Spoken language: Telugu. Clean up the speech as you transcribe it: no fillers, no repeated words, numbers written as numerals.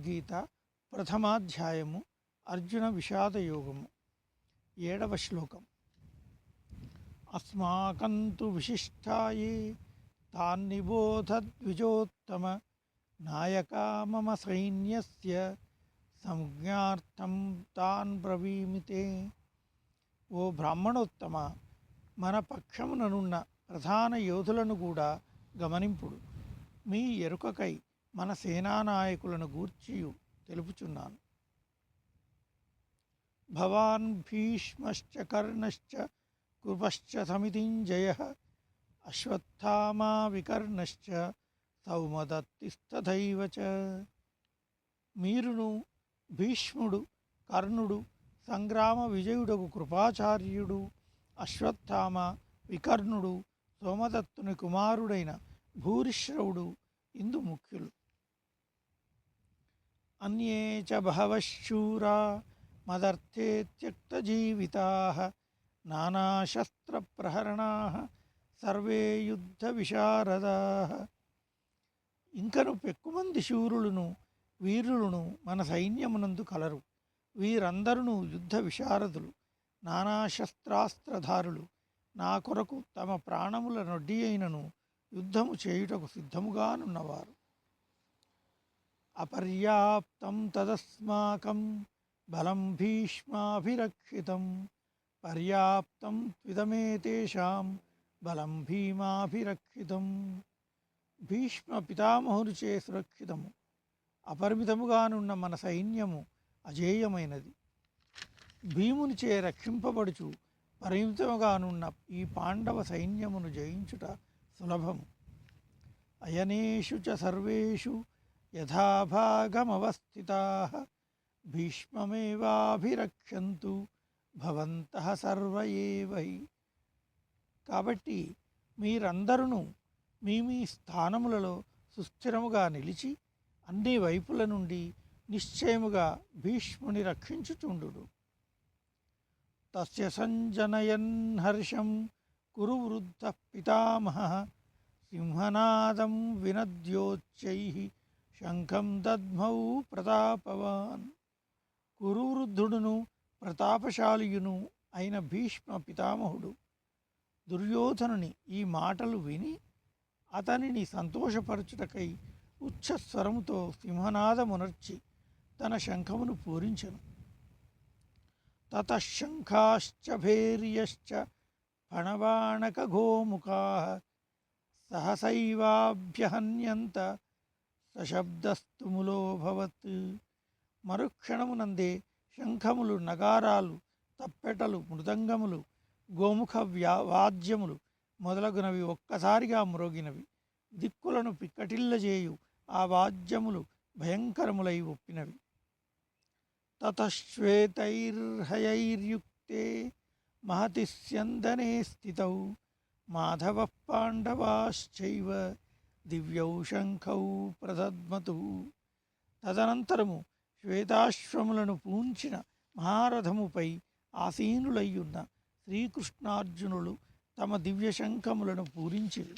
భగవద్గీత ప్రథమాధ్యాయము అర్జున విషాదయోగము 7వ శ్లోకం. అస్మాకంతు విశిష్టాయే తాన్నిబోధద్విజోత్తమ నాయకా మమ సైన్యస్య సంజ్ఞార్థం తాన్ బ్రవీమితే. ఓ బ్రాహ్మణోత్తమ, మన పక్షముననున్న ప్రధాన యోధులను కూడా గమనింపుడు. మీ ఎరుకకై మన సేనానాయకులను గూర్చియు తెలుపుచున్నాను. భవాన్ భీష్మశ్చ కర్ణశ్చ కృపశ్చ సమితింజయః అశ్వత్థామా వికర్ణశ్చ సౌమదత్తిస్తథైవ చ. మీరును భీష్ముడు, కర్ణుడు, సంగ్రామ విజయుడగు కృపాచార్యుడు, అశ్వత్థామ, వికర్ణుడు, సోమదత్తుని కుమారుడైన భూరిశ్రవుడు ఇందు ముఖ్యులు. అన్యే చ బహవః శూరా మదర్థే త్యక్తజీవితాః నానాశస్త్రప్రహరణాః సర్వే యుద్ధ విశారదాః. ఇంకను పెక్కుమంది శూరులను, వీరులను మన సైన్యమునందు కలరు. వీరందరూ యుద్ధ విశారదులు, నానాశస్త్రాస్త్రధారులు. నా కొరకు తమ ప్రాణముల నొడ్డి అయినను యుద్ధము చేయుటకు సిద్ధముగానున్నవారు. అపర్యాప్తం తదస్మాకం బలం భీష్మాభిరక్షితం పర్యాప్తం త్విదమేతేషాం బలం భీమాభిరక్షితం. భీష్మ పితామహునిచే సురక్షితము, అపరిమితముగానున్న మన సైన్యము అజేయమైనది. భీమునిచే రక్షింపబడుచు పరిమితముగానున్న ఈ పాండవ సైన్యమును జయించుట సులభము. అయనేషు చ సర్వేషు యథాభాగమవస్థితాః భీష్మమేవాభిరక్షంతు భవంతః సర్వ ఏవ హి. కాబట్టి మీరందరూ మీ మీ స్థానములలో సుస్థిరముగా నిలిచి అన్ని వైపుల నుండి నిశ్చయముగా భీష్ముని రక్షించుచుండు. తస్య సంజనయన్ హర్షం కురు వృద్ధ పితామహః సింహనాదం వినద్యోచ్చైః శంఖం దద్మౌ ప్రతాపవాన్. కురువృద్ధుడును ప్రతాపశాలియును అయిన భీష్మ పితామహుడు దుర్యోధనుని ఈ మాటలు విని అతనిని సంతోషపరచుటకై ఉచ్చస్వరముతో సింహనాదమునర్చి తన శంఖమును పూరించెను. తతః శంఖాశ్చ భేర్యశ్చ ఫణవాణకఘోముఖాః సహసైవాభ్యహన్యంత సశబ్దస్తు ములోభవత్. మరుక్షణమునందే శంఖములు, నగారాలు, తప్పెటలు, మృదంగములు, గోముఖ వాద్యములు మొదలగునవి ఒక్కసారిగా మ్రోగినవి. దిక్కులను పిక్కటిల్లజేయు ఆ వాద్యములు భయంకరములై ఒప్పినవి. తతశ్వేతైర్హయైర్యుక్తే మహతి స్యందనే స్థితౌ మాధవః పాండవాశ్చైవ దివ్యౌ శంఖౌ ప్రదద్మతు. తదనంతరము శ్వేతాశ్వములను పూంచిన మహారథముపై ఆసీనులయ్యున్న శ్రీకృష్ణార్జునులు తమ దివ్య శంఖములను పూరించిరి.